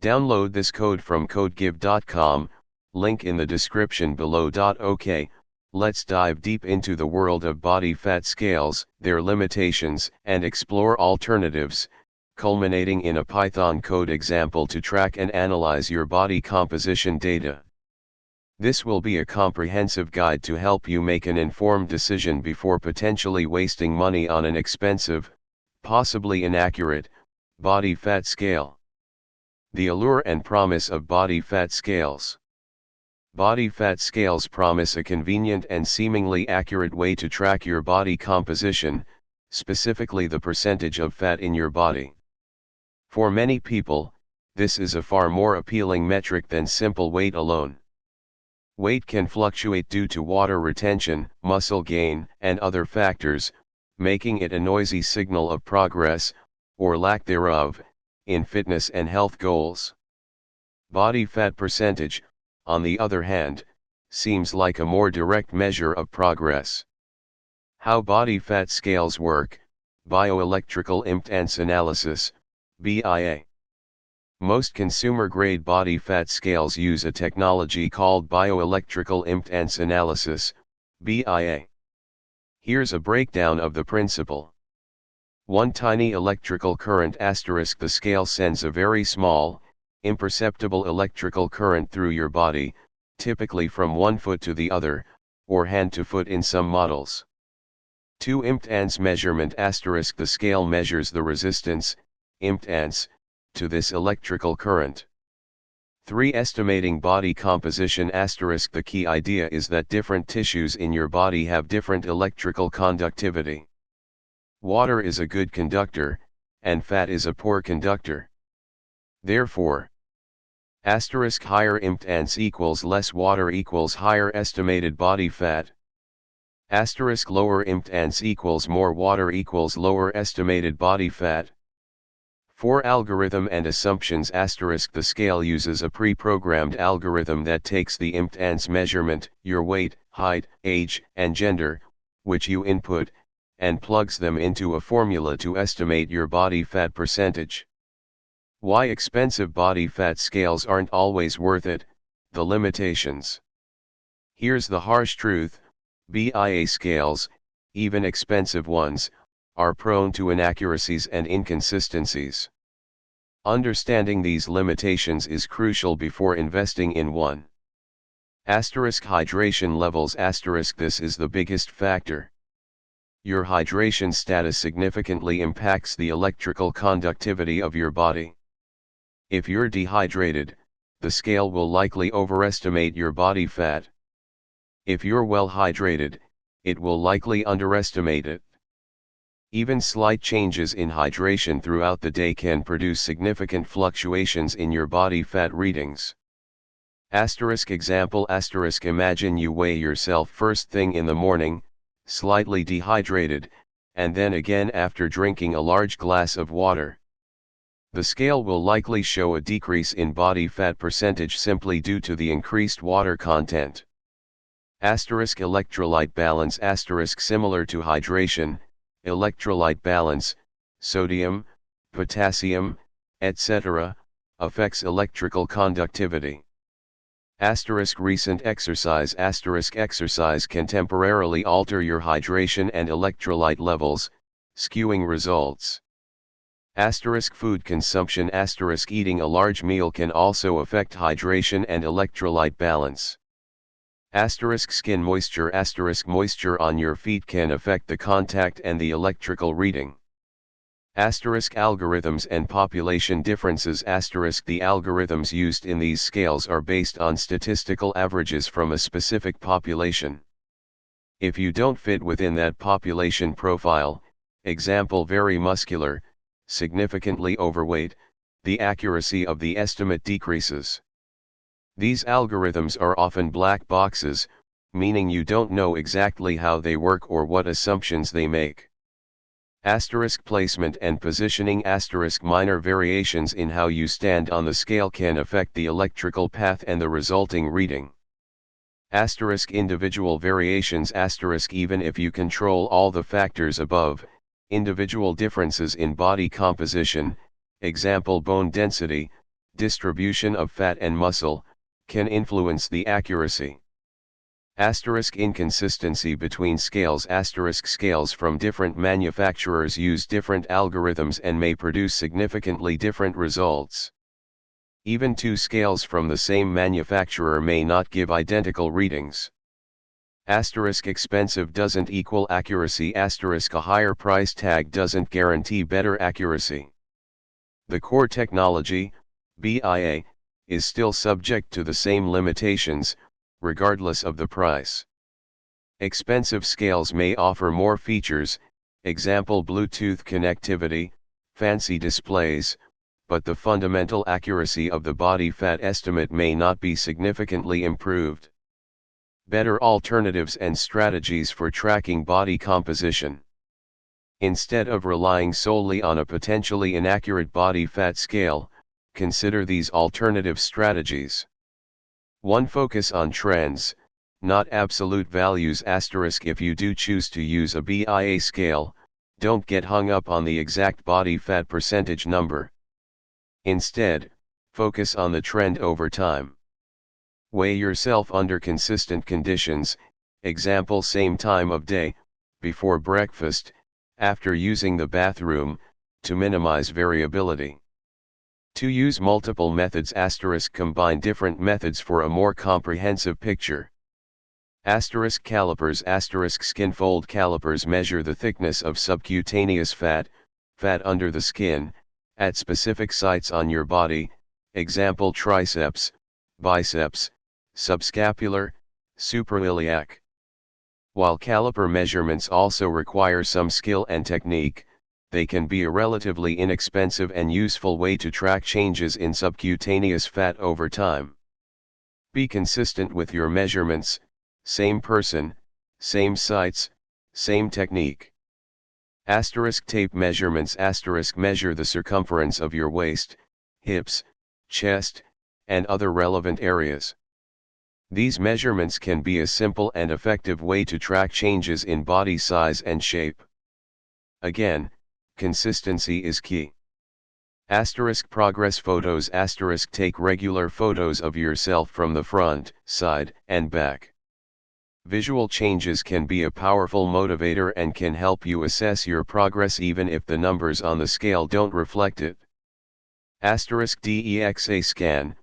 Download this code from codegive.com, link in the description below. OK, let's dive deep into the world of body fat scales, their limitations, and explore alternatives, culminating in a Python code example to track and analyze your body composition data. This will be a comprehensive guide to help you make an informed decision before potentially wasting money on an expensive, possibly inaccurate, body fat scale. The allure and promise of body fat scales. Body fat scales promise a convenient and seemingly accurate way to track your body composition, specifically the percentage of fat in your body. For many people, this is a far more appealing metric than simple weight alone. Weight can fluctuate due to water retention, muscle gain, and other factors, making it a noisy signal of progress, or lack thereof, in fitness and health goals. Body fat percentage, on the other hand, seems like a more direct measure of progress. How body fat scales work: bioelectrical impedance analysis, BIA. Most consumer-grade body fat scales use a technology called bioelectrical impedance analysis, BIA. Here's a breakdown of the principle. One tiny electrical current *, the scale sends a very small, imperceptible electrical current through your body, typically from one foot to the other, or hand to foot in some models. 2 impedance measurement *, the scale measures the resistance, impedance, to this electrical current. 3 estimating body composition *, the key idea is that different tissues in your body have different electrical conductivity. Water is a good conductor, and fat is a poor conductor. Therefore, higher impedance equals less water equals higher estimated body fat. Lower impedance equals more water equals lower estimated body fat. For algorithm and assumptions *, the scale uses a pre-programmed algorithm that takes the impedance measurement, your weight, height, age, and gender, which you input, and plugs them into a formula to estimate your body fat percentage. Why expensive body fat scales aren't always worth it: the limitations. Here's the harsh truth: BIA scales, even expensive ones, are prone to inaccuracies and inconsistencies. Understanding these limitations is crucial before investing in one. Hydration levels *, this is the biggest factor. Your hydration status significantly impacts the electrical conductivity of your body. If you're dehydrated, the scale will likely overestimate your body fat. If you're well hydrated, it will likely underestimate it. Even slight changes in hydration throughout the day can produce significant fluctuations in your body fat readings. Example *, imagine you weigh yourself first thing in the morning, slightly dehydrated, and then again after drinking a large glass of water. The scale will likely show a decrease in body fat percentage simply due to the increased water content. Electrolyte balance * similar to hydration, electrolyte balance, sodium, potassium, etc., affects electrical conductivity. Recent exercise * exercise can temporarily alter your hydration and electrolyte levels, skewing results. Food consumption * eating a large meal can also affect hydration and electrolyte balance. Skin moisture * moisture on your feet can affect the contact and the electrical reading. Algorithms and population differences * the algorithms used in these scales are based on statistical averages from a specific population. If you don't fit within that population profile, example very muscular, significantly overweight, the accuracy of the estimate decreases. These algorithms are often black boxes, meaning you don't know exactly how they work or what assumptions they make. Placement and positioning * minor variations in how you stand on the scale can affect the electrical path and the resulting reading. Individual variations * even if you control all the factors above, individual differences in body composition, example bone density, distribution of fat and muscle, can influence the accuracy. Inconsistency between scales. Scales from different manufacturers use different algorithms and may produce significantly different results. Even two scales from the same manufacturer may not give identical readings. Expensive doesn't equal accuracy. A higher price tag doesn't guarantee better accuracy. The core technology, BIA, is still subject to the same limitations, regardless of the price. Expensive scales may offer more features, example Bluetooth connectivity, fancy displays, but the fundamental accuracy of the body fat estimate may not be significantly improved. Better alternatives and strategies for tracking body composition. Instead of relying solely on a potentially inaccurate body fat scale, consider these alternative strategies. 1. Focus on trends, not absolute values. If you do choose to use a BIA scale, don't get hung up on the exact body fat percentage number. Instead, focus on the trend over time. Weigh yourself under consistent conditions, example same time of day, before breakfast, after using the bathroom, to minimize variability. 2. Use multiple methods. Combine different methods for a more comprehensive picture. Calipers. Skin fold calipers measure the thickness of subcutaneous fat under the skin, at specific sites on your body, example triceps, biceps, subscapular, suprailiac. While caliper measurements also require some skill and technique, they can be a relatively inexpensive and useful way to track changes in subcutaneous fat over time. Be consistent with your measurements, same person, same sites, same technique. Tape measurements. Measure the circumference of your waist, hips, chest, and other relevant areas. These measurements can be a simple and effective way to track changes in body size and shape. Again, consistency is key. Progress photos. Take regular photos of yourself from the front, side, and back. Visual changes can be a powerful motivator and can help you assess your progress even if the numbers on the scale don't reflect it. DEXA scan,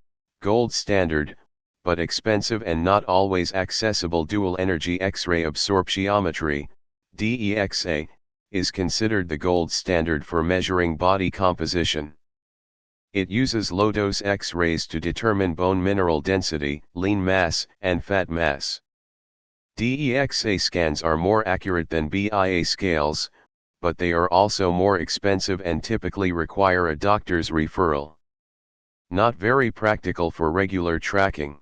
gold standard, but expensive and not always accessible. Dual energy X-ray absorptiometry, DEXA, is considered the gold standard for measuring body composition. It uses low-dose X-rays to determine bone mineral density, lean mass, and fat mass. DEXA scans are more accurate than BIA scales, but they are also more expensive and typically require a doctor's referral. Not very practical for regular tracking.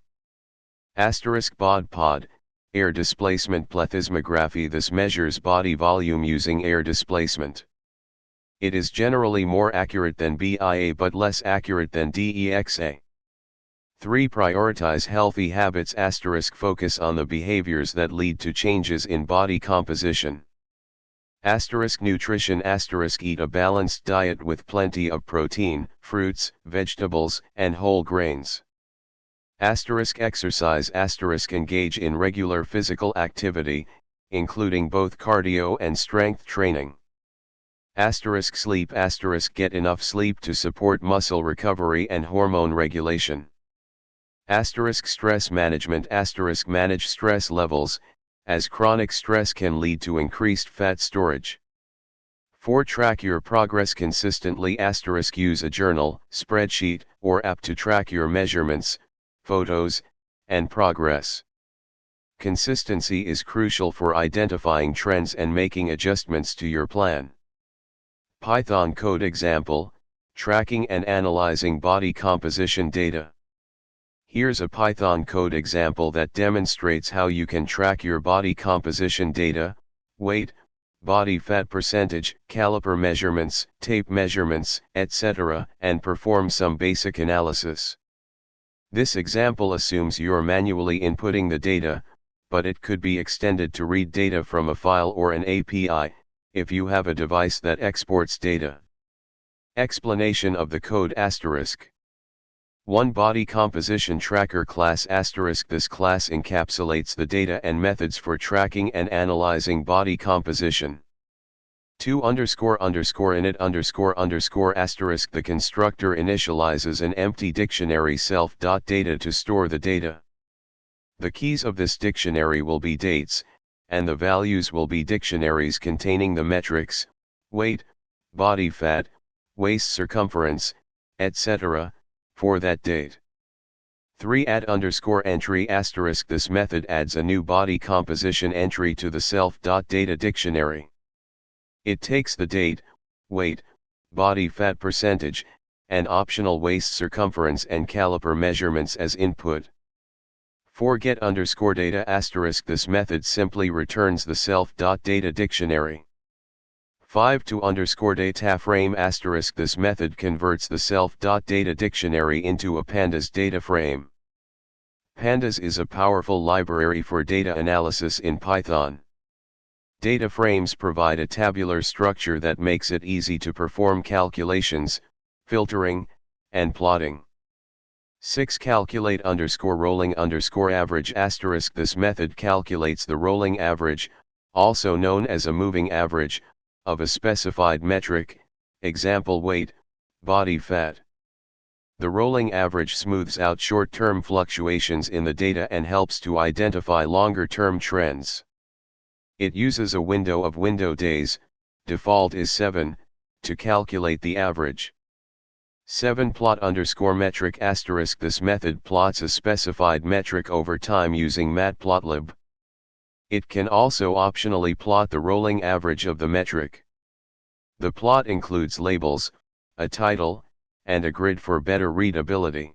BOD-POD, air displacement plethysmography. This measures body volume using air displacement. It is generally more accurate than BIA but less accurate than DEXA. 3. Prioritize healthy habits. Focus on the behaviors that lead to changes in body composition. Nutrition. Eat a balanced diet with plenty of protein, fruits, vegetables, and whole grains. Exercise. Engage in regular physical activity, including both cardio and strength training. Sleep. Get enough sleep to support muscle recovery and hormone regulation. Stress management. Manage stress levels, as chronic stress can lead to increased fat storage. 4. Track your progress consistently. Use a journal, spreadsheet, or app to track your measurements, photos, and progress. Consistency is crucial for identifying trends and making adjustments to your plan. Python code example, tracking and analyzing body composition data. Here's a Python code example that demonstrates how you can track your body composition data, weight, body fat percentage, caliper measurements, tape measurements, etc., and perform some basic analysis. This example assumes you're manually inputting the data, but it could be extended to read data from a file or an API, if you have a device that exports data. Explanation of the code *. 1 Body Composition Tracker Class *. This class encapsulates the data and methods for tracking and analyzing body composition. 2 ___ init ___ The constructor initializes an empty dictionary self.data to store the data. The keys of this dictionary will be dates, and the values will be dictionaries containing the metrics, weight, body fat, waist circumference, etc., for that date. 3 @_entry *. This method adds a new body composition entry to the self.data dictionary. It takes the date, weight, body fat percentage, and optional waist circumference and caliper measurements as input. 4 @_data *. This method simply returns the self.data dictionary. 5 _data frame *. This method converts the self.data dictionary into a pandas data frame. Pandas is a powerful library for data analysis in Python. Data frames provide a tabular structure that makes it easy to perform calculations, filtering, and plotting. 6 calculate _rolling _average *. This method calculates the rolling average, also known as a moving average, of a specified metric, example weight, body fat. The rolling average smooths out short-term fluctuations in the data and helps to identify longer-term trends. It uses a window of window days, default is 7, to calculate the average. 7 plot _metric *. This method plots a specified metric over time using matplotlib. It can also optionally plot the rolling average of the metric. The plot includes labels, a title, and a grid for better readability.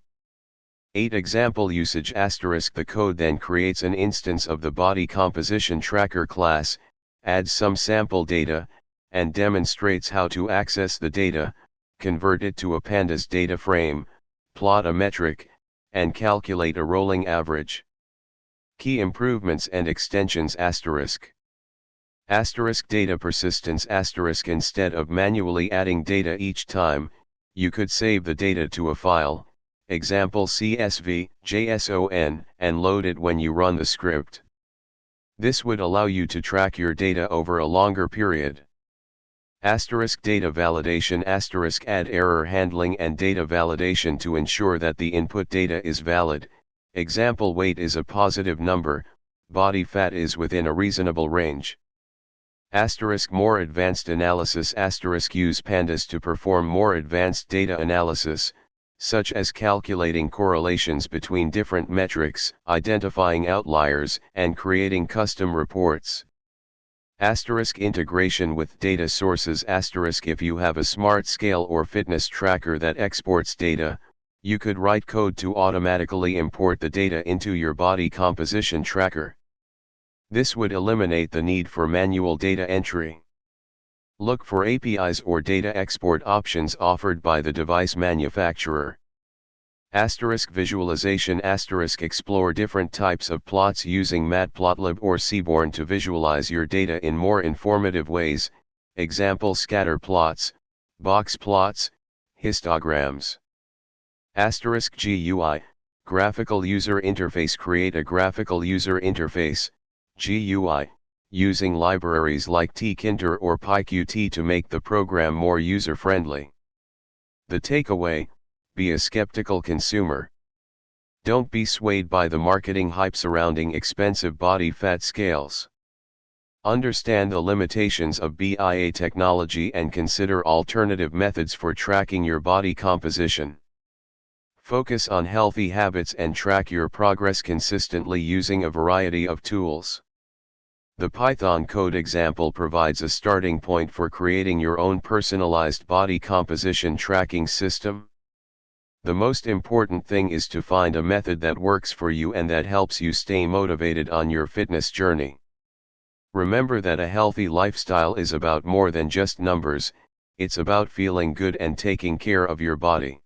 8 example usage *. The code then creates an instance of the body composition tracker class, adds some sample data, and demonstrates how to access the data, convert it to a pandas data frame, plot a metric, and calculate a rolling average. Key improvements and extensions ***. Data persistence **. Instead of manually adding data each time, you could save the data to a file, example CSV, JSON, and load it when you run the script. This would allow you to track your data over a longer period. Data validation *. Add error handling and data validation to ensure that the input data is valid, example weight is a positive number, body fat is within a reasonable range. More advanced analysis *. Use pandas to perform more advanced data analysis, such as calculating correlations between different metrics, identifying outliers, and creating custom reports. Integration with data sources *. If you have a smart scale or fitness tracker that exports data, you could write code to automatically import the data into your body composition tracker. This would eliminate the need for manual data entry. Look for APIs or data export options offered by the device manufacturer. Visualization *. Explore different types of plots using Matplotlib or Seaborn to visualize your data in more informative ways, example scatter plots, box plots, histograms. GUI, Graphical User Interface. Create a graphical user interface, GUI, using libraries like tkinter or pyqt to make the program more user-friendly. The takeaway: be a skeptical consumer. Don't be swayed by the marketing hype surrounding expensive body fat scales. Understand the limitations of BIA technology and consider alternative methods for tracking your body composition. Focus on healthy habits and track your progress consistently using a variety of tools. The Python code example provides a starting point for creating your own personalized body composition tracking system. The most important thing is to find a method that works for you and that helps you stay motivated on your fitness journey. Remember that a healthy lifestyle is about more than just numbers, it's about feeling good and taking care of your body.